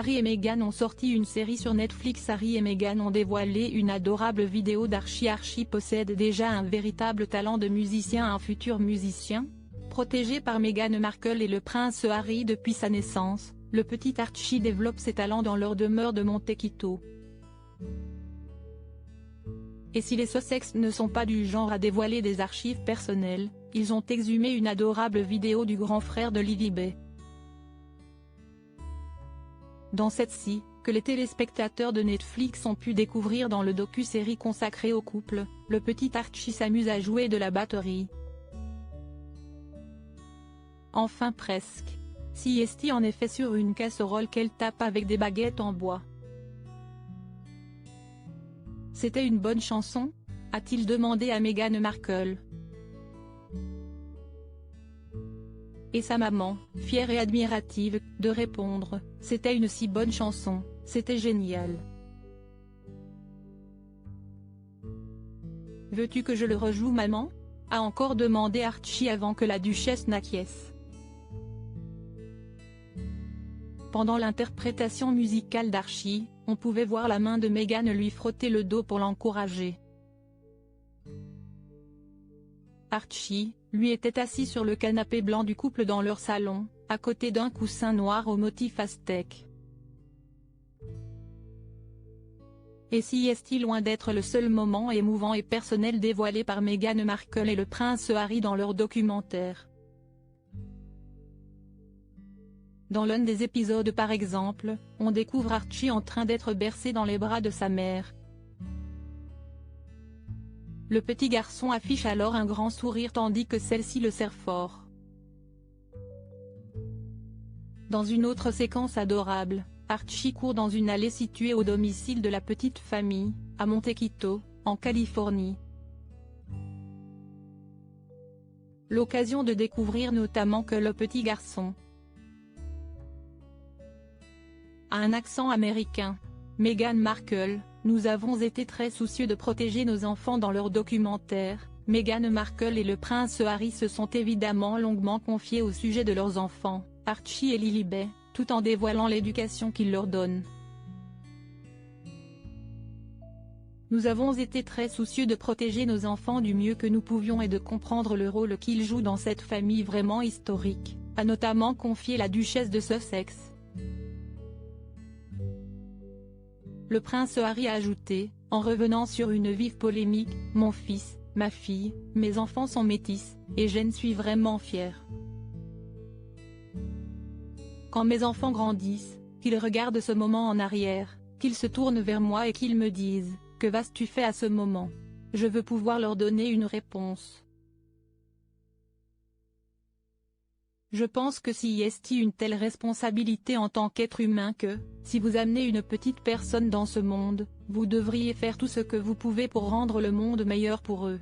Harry et Meghan ont sorti une série sur Netflix. Harry et Meghan ont dévoilé une adorable vidéo d'Archie. Archie possède déjà un véritable talent de musicien. Un futur musicien, protégé par Meghan Markle et le prince Harry depuis sa naissance, le petit Archie développe ses talents dans leur demeure de Montecito. Et si les Sussex ne sont pas du genre à dévoiler des archives personnelles, ils ont exhumé une adorable vidéo du grand frère de Lilibet. Dans cette-ci, que les téléspectateurs de Netflix ont pu découvrir dans le docu-série consacré au couple, le petit Archie s'amuse à jouer de la batterie. Enfin presque. Si est en effet sur une casserole qu'elle tape avec des baguettes en bois. C'était une bonne chanson ? A-t-il demandé à Meghan Markle. Et sa maman, fière et admirative, de répondre « C'était une si bonne chanson, c'était génial. Veux-tu que je le rejoue maman ?» a encore demandé Archie avant que la duchesse n'acquiesce. Pendant l'interprétation musicale d'Archie, on pouvait voir la main de Meghan lui frotter le dos pour l'encourager. Archie, lui, était assis sur le canapé blanc du couple dans leur salon, à côté d'un coussin noir au motif aztèque. Et si est loin d'être le seul moment émouvant et personnel dévoilé par Meghan Markle et le prince Harry dans leur documentaire. Dans l'un des épisodes par exemple, on découvre Archie en train d'être bercé dans les bras de sa mère. Le petit garçon affiche alors un grand sourire tandis que celle-ci le serre fort. Dans une autre séquence adorable, Archie court dans une allée située au domicile de la petite famille, à Montecito, en Californie. L'occasion de découvrir notamment que le petit garçon a un accent américain. Meghan Markle: nous avons été très soucieux de protéger nos enfants dans leur documentaire. Meghan Markle et le prince Harry se sont évidemment longuement confiés au sujet de leurs enfants, Archie et Lilibet, tout en dévoilant l'éducation qu'ils leur donnent. Nous avons été très soucieux de protéger nos enfants du mieux que nous pouvions et de comprendre le rôle qu'ils jouent dans cette famille vraiment historique, a notamment confié la duchesse de Sussex. Le prince Harry a ajouté, en revenant sur une vive polémique, « Mon fils, ma fille, mes enfants sont métis, et je ne suis vraiment fier. Quand mes enfants grandissent, qu'ils regardent ce moment en arrière, qu'ils se tournent vers moi et qu'ils me disent, « Que vas-tu faire à ce moment ?» Je veux pouvoir leur donner une réponse. Je pense que s'il y a une telle responsabilité en tant qu'être humain que, si vous amenez une petite personne dans ce monde, vous devriez faire tout ce que vous pouvez pour rendre le monde meilleur pour eux.